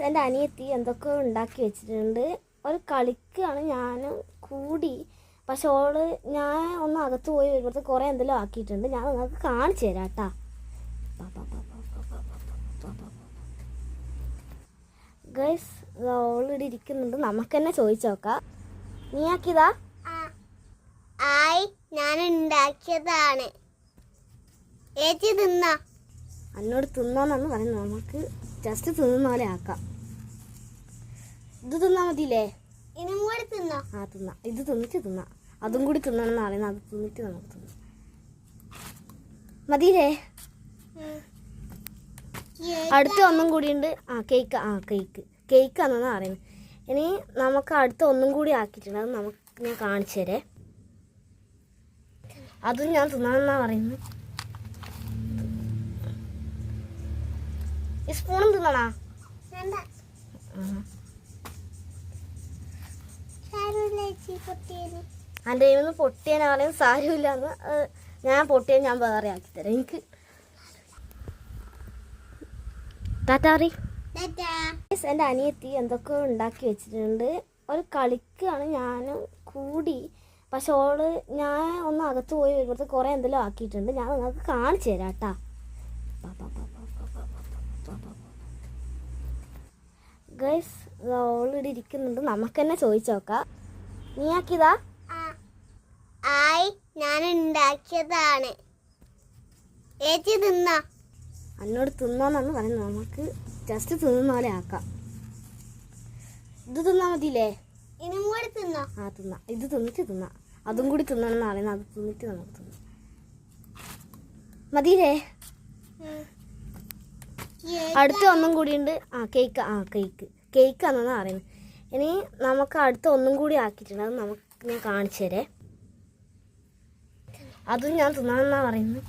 എൻ്റെ അനിയത്തി എന്തൊക്കെയോ ഉണ്ടാക്കി വെച്ചിട്ടുണ്ട്. ഒരു കളിക്കാണ് ഞാനും കൂടി. പക്ഷെ ഞാൻ ഒന്ന് അകത്ത് പോയി വരുമ്പോഴത്തേക്ക് കുറേ എന്തെങ്കിലും ആക്കിയിട്ടുണ്ട്. ഞാൻ നിങ്ങൾക്ക് കാണിച്ചു തരാം കേട്ടാ. ഗൈസ് ഓൾറെഡി ഇരിക്കുന്നുണ്ട്. നമുക്ക് തന്നെ ചോദിച്ചു നോക്കാം. നീ ആക്കിയതാ? ഞാൻ ഉണ്ടാക്കിയതാണ്. ഏച്ചി തിന്നാ? എന്നോട് തിന്നോന്നു പറയുന്നത്. നമുക്ക് ജസ്റ്റ് തിന്നുന്ന പോലെ ആക്കാം. ഇത് തിന്നാ മതിയില്ലേ? ഇതും കൂടി തിന്നോ? തിന്നാം. ഇത് തിന്നിട്ട് തിന്നാം. അതും കൂടി തിന്നണമെന്ന് പറയുന്നത്. അത് തിന്നിട്ട് നമുക്ക് തിന്നാം. മതിയില്ലേ? അടുത്ത ഒന്നും കൂടി ഉണ്ട്. കേക്കാണെന്നാണ് പറയുന്നത്. ഇനി നമുക്ക് അടുത്ത ഒന്നും കൂടി ആക്കിയിട്ടുണ്ട്. അത് ഞാൻ കാണിച്ചു തരേ. അതും ഞാൻ തിന്നാമെന്നാണ് പറയുന്നത്. ഈ സ്പൂണും തിന്നണാ? എൻ്റെ കയ്യിൽ നിന്ന് പൊട്ടിയാനാളെയും സാരമില്ലാന്ന്. ഞാൻ പൊട്ടിയാൽ ഞാൻ വേറെ ആക്കിത്തരാം. എനിക്ക് ടാറ്റാറി. എൻ്റെ അനിയത്തി എന്തൊക്കെയോ ഉണ്ടാക്കി വെച്ചിട്ടുണ്ട്. ഒരു കളിക്കാണ് ഞാനും കൂടി. പക്ഷെ ഞാൻ ഒന്ന് അകത്ത് പോയി വരുമ്പോഴത്തേക്ക് കുറേ എന്തെങ്കിലും ആക്കിയിട്ടുണ്ട്. ഞാൻ നിങ്ങൾക്ക് കാണിച്ചു തരാം കേട്ടാ. ഗൈസ് ഓൾറെഡി ഇരിക്കുന്നുണ്ട്. നമുക്ക് തന്നെ ചോദിച്ചു നോക്കാം. നീ ആക്കിയതാ? ഞാൻ ഉണ്ടാക്കിയതാണ്. ഏച്ചി തിന്നാ? എന്നോട് തിന്നോന്നു പറയുന്നത്. നമുക്ക് ജസ്റ്റ് തിന്നുന്ന പോലെ ആക്കാം. ഇത് തിന്നാ മതിയില്ലേ? ഇതും കൂടി തിന്നോ? തിന്നാം. ഇത് തിന്നിട്ട് തിന്നാം. അതും കൂടി തിന്നണമെന്ന് പറയുന്നത്. അത് തിന്നിട്ട് നമുക്ക് തിന്നാം. മതിയില്ലേ? അടുത്ത ഒന്നും കൂടി ഉണ്ട്. കേക്കാണെന്നാണ് പറയുന്നത്. ഇനി നമുക്ക് അടുത്ത ഒന്നും കൂടി ആക്കിയിട്ടുണ്ട്. അത് ഞാൻ കാണിച്ചു തരേ. അതും ഞാൻ തിന്നാമെന്നാണ് പറയുന്നത്.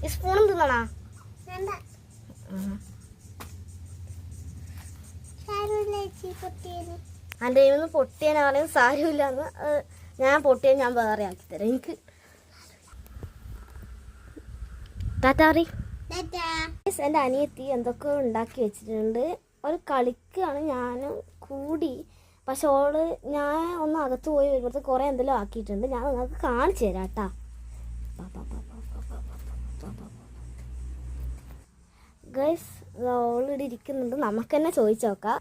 ഈ സ്പൂണും തിന്നണാ? എൻ്റെ കയ്യിൽ നിന്ന് പൊട്ടിയാനാളെയും സാരമില്ലാന്ന്. ഞാൻ പൊട്ടിയാൽ ഞാൻ വേറെ ആക്കിത്തരാം. എനിക്ക് ടാറ്റാറി. എൻ്റെ അനിയത്തി എന്തൊക്കെയോ ഉണ്ടാക്കി വെച്ചിട്ടുണ്ട്. ഒരു കളിക്കാണ് ഞാനും കൂടി. പക്ഷെ ഞാൻ ഒന്ന് അകത്ത് പോയി വരുമ്പോഴത്തേക്ക് കുറേ എന്തെങ്കിലും ആക്കിയിട്ടുണ്ട്. ഞാൻ നിങ്ങൾക്ക് കാണിച്ചു തരാം കേട്ടാ. ഗൈസ് ഓൾറെഡി ഇരിക്കുന്നുണ്ട്. നമുക്ക് തന്നെ ചോദിച്ചു നോക്കാം.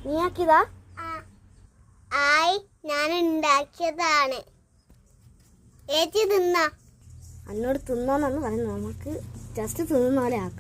നീ ആക്കിയതാ? ഞാൻ ഉണ്ടാക്കിയതാണ്. ഏച്ചി തിന്നാ? എന്നോട് തിന്നോന്നു പറയുന്നത്. നമുക്ക് ജസ്റ്റ് തിന്നുന്ന പോലെ ആക്കാം.